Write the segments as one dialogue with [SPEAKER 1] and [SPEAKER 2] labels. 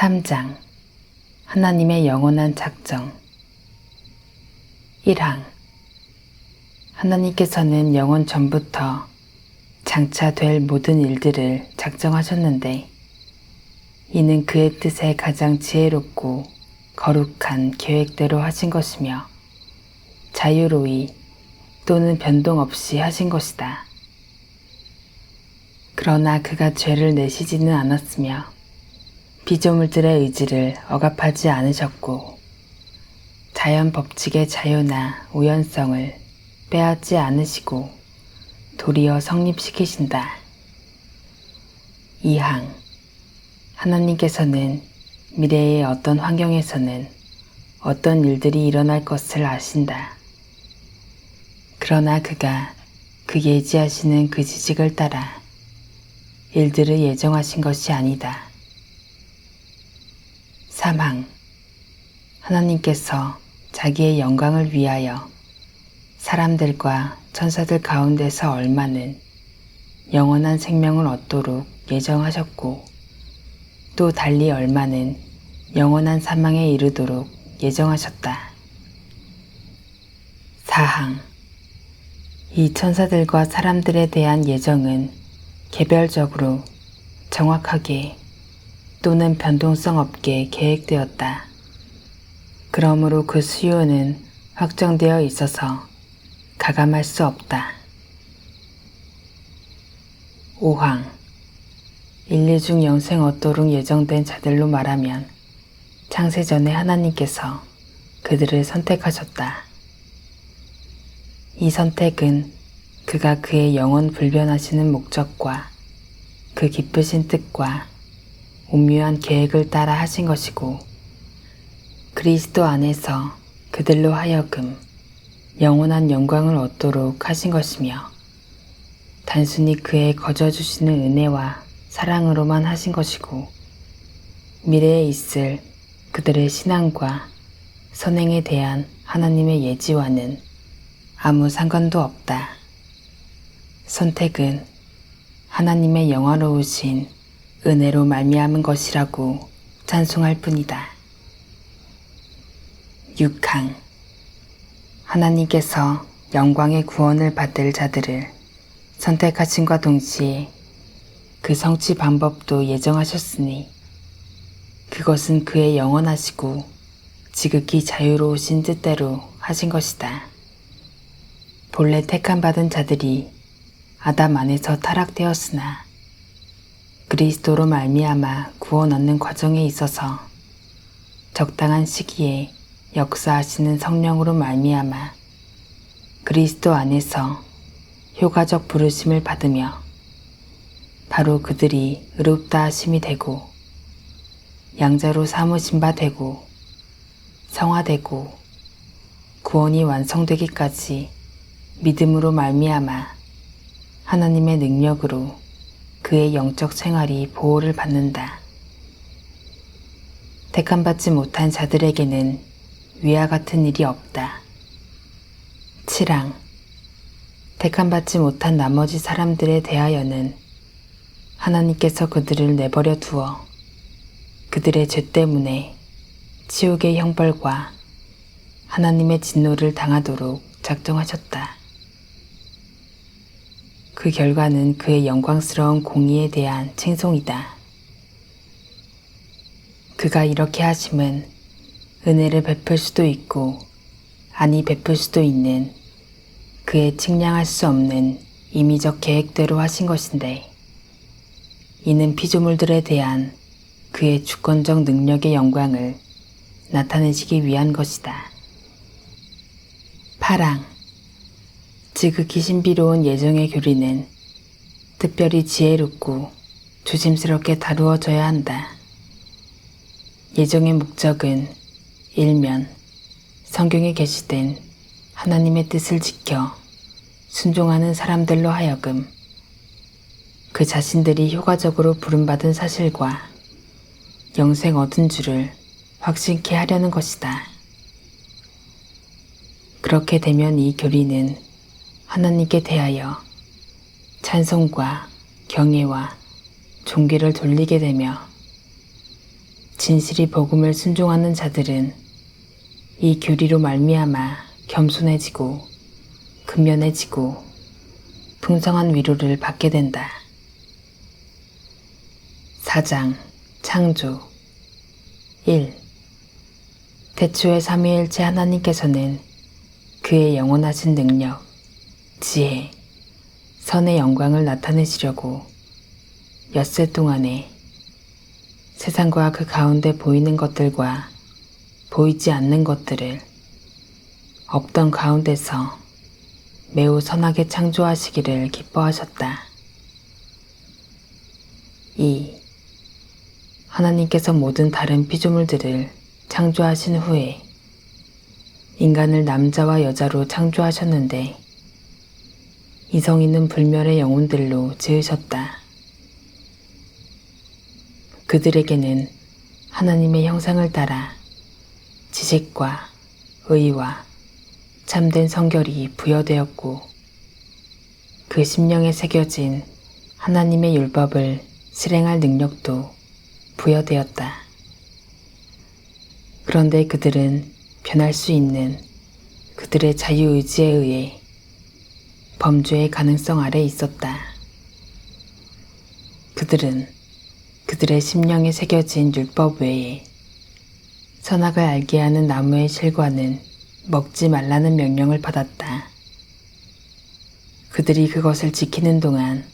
[SPEAKER 1] 3장 하나님의 영원한 작정 1항 하나님께서는 영원 전부터 장차 될 모든 일들을 작정하셨는데 이는 그의 뜻에 가장 지혜롭고 거룩한 계획대로 하신 것이며 자유로이 또는 변동 없이 하신 것이다. 그러나 그가 죄를 내시지는 않았으며 피조물들의 의지를 억압하지 않으셨고 자연 법칙의 자유나 우연성을 빼앗지 않으시고 도리어 성립시키신다. 2항 하나님께서는 미래의 어떤 환경에서는 어떤 일들이 일어날 것을 아신다. 그러나 그가 그 예지하시는 그 지식을 따라 일들을 예정하신 것이 아니다. 3항 하나님께서 자기의 영광을 위하여 사람들과 천사들 가운데서 얼마는 영원한 생명을 얻도록 예정하셨고 또 달리 얼마는 영원한 사망에 이르도록 예정하셨다. 4항 이 천사들과 사람들에 대한 예정은 개별적으로 정확하게 또는 변동성 없게 계획되었다. 그러므로 그 수요는 확정되어 있어서 가감할 수 없다. 5항 인류 중 영생 얻도록 예정된 자들로 말하면 창세전에 하나님께서 그들을 선택하셨다. 이 선택은 그가 그의 영원 불변하시는 목적과 그 기쁘신 뜻과 오묘한 계획을 따라 하신 것이고 그리스도 안에서 그들로 하여금 영원한 영광을 얻도록 하신 것이며 단순히 그의 거저주시는 은혜와 사랑으로만 하신 것이고 미래에 있을 그들의 신앙과 선행에 대한 하나님의 예지와는 아무 상관도 없다. 선택은 하나님의 영화로우신 은혜로 말미암은 것이라고 찬송할 뿐이다. 6항 하나님께서 영광의 구원을 받을 자들을 선택하심과 동시에 그 성취 방법도 예정하셨으니 그것은 그의 영원하시고 지극히 자유로우신 뜻대로 하신 것이다. 본래 택함받은 자들이 아담 안에서 타락되었으나 그리스도로 말미암아 구원 얻는 과정에 있어서 적당한 시기에 역사하시는 성령으로 말미암아 그리스도 안에서 효과적 부르심을 받으며 바로 그들이 의롭다 하심이 되고 양자로 삼으신 바 되고 성화되고 구원이 완성되기까지 믿음으로 말미암아 하나님의 능력으로 그의 영적 생활이 보호를 받는다. 택함받지 못한 자들에게는 위와 같은 일이 없다. 7항 택함받지 못한 나머지 사람들에 대하여는 하나님께서 그들을 내버려 두어 그들의 죄 때문에 지옥의 형벌과 하나님의 진노를 당하도록 작정하셨다. 그 결과는 그의 영광스러운 공의에 대한 칭송이다. 그가 이렇게 하심은 은혜를 베풀 수도 있고 아니 베풀 수도 있는 그의 측량할 수 없는 임의적 계획대로 하신 것인데 이는 피조물들에 대한 그의 주권적 능력의 영광을 나타내시기 위한 것이다. 8항 지극히 신비로운 예정의 교리는 특별히 지혜롭고 조심스럽게 다루어져야 한다. 예정의 목적은 일면 성경에 게시된 하나님의 뜻을 지켜 순종하는 사람들로 하여금 그 자신들이 효과적으로 부름받은 사실과 영생 얻은 줄을 확신케 하려는 것이다. 그렇게 되면 이 교리는 하나님께 대하여 찬송과 경외와 존귀를 돌리게 되며 진실이 복음을 순종하는 자들은 이 교리로 말미암아 겸손해지고 근면해지고 풍성한 위로를 받게 된다. 4장 창조 1. 태초의 삼위일체 하나님께서는 그의 영원하신 능력, 지혜, 선의 영광을 나타내시려고 엿새 동안에 세상과 그 가운데 보이는 것들과 보이지 않는 것들을 없던 가운데서 매우 선하게 창조하시기를 기뻐하셨다. 2. 하나님께서 모든 다른 피조물들을 창조하신 후에 인간을 남자와 여자로 창조하셨는데 이성 있는 불멸의 영혼들로 지으셨다. 그들에게는 하나님의 형상을 따라 지식과 의와 참된 성결이 부여되었고 그 심령에 새겨진 하나님의 율법을 실행할 능력도 부여되었다. 그런데 그들은 변할 수 있는 그들의 자유의지에 의해 범죄의 가능성 아래 있었다. 그들은 그들의 심령에 새겨진 율법 외에 선악을 알게 하는 나무의 실과는 먹지 말라는 명령을 받았다. 그들이 그것을 지키는 동안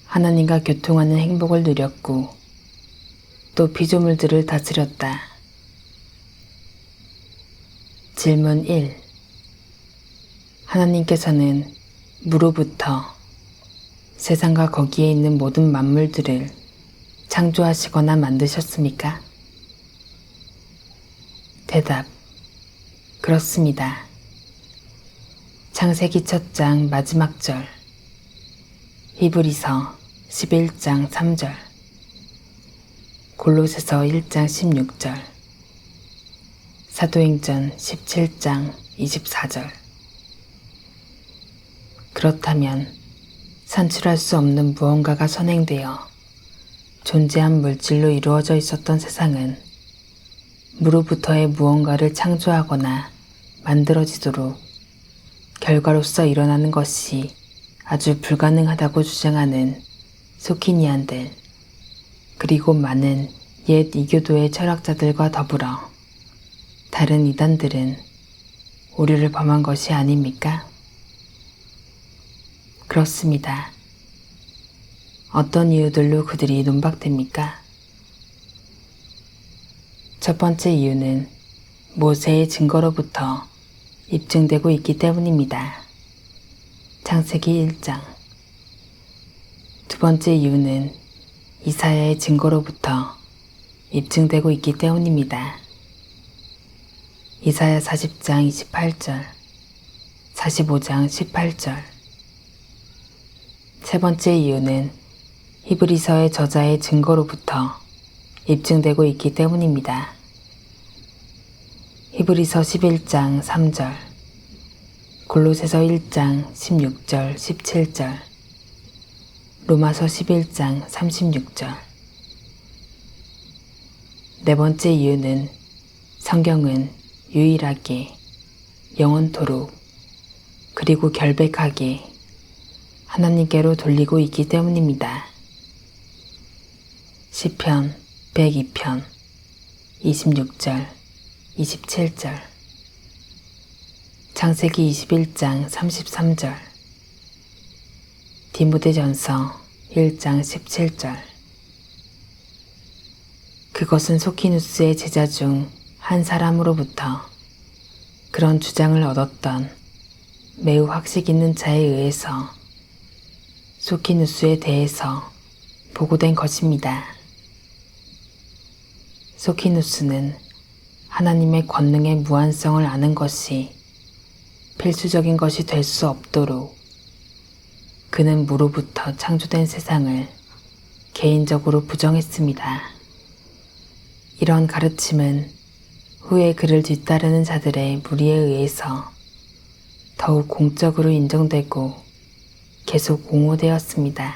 [SPEAKER 1] 하나님과 교통하는 행복을 누렸고 또 피조물들을 다스렸다. 질문 1. 하나님께서는 무로부터 세상과 거기에 있는 모든 만물들을 창조하시거나 만드셨습니까? 대답. 그렇습니다. 창세기 첫 장 마지막 절, 히브리서 11장 3절, 골로새서 1장 16절, 사도행전 17장 24절. 그렇다면 산출할 수 없는 무언가가 선행되어 존재한 물질로 이루어져 있었던 세상은 무로부터의 무언가를 창조하거나 만들어지도록 결과로서 일어나는 것이 아주 불가능하다고 주장하는 소키니안들 그리고 많은 옛 이교도의 철학자들과 더불어 다른 이단들은 오류를 범한 것이 아닙니까? 그렇습니다. 어떤 이유들로 그들이 논박됩니까? 첫 번째 이유는 모세의 증거로부터 입증되고 있기 때문입니다. 창세기 1장. 두 번째 이유는 이사야의 증거로부터 입증되고 있기 때문입니다. 이사야 40장 28절, 45장 18절. 세 번째 이유는 히브리서의 저자의 증거로부터 입증되고 있기 때문입니다. 히브리서 11장 3절, 골로새서 1장 16절 17절, 로마서 11장 36절. 네 번째 이유는 성경은 유일하게 영원토록 그리고 결백하게 하나님께로 돌리고 있기 때문입니다. 시편 102편 26절 27절, 창세기 21장 33절, 디모데전서 1장 17절. 그것은 소키누스의 제자 중 한 사람으로부터 그런 주장을 얻었던 매우 학식 있는 자에 의해서 소키누스에 대해서 보고된 것입니다. 소키누스는 하나님의 권능의 무한성을 아는 것이 필수적인 것이 될 수 없도록 그는 무로부터 창조된 세상을 개인적으로 부정했습니다. 이런 가르침은 후에 그를 뒤따르는 자들의 무리에 의해서 더욱 공적으로 인정되고 계속 옹호되었습니다.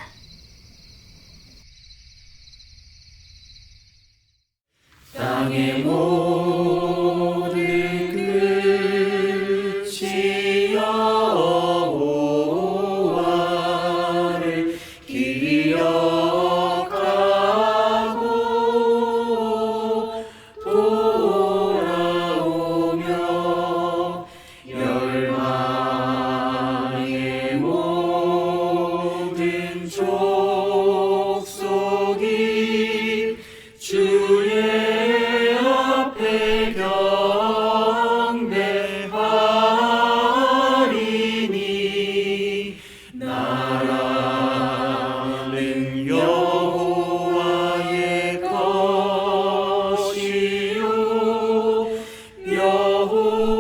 [SPEAKER 2] 하오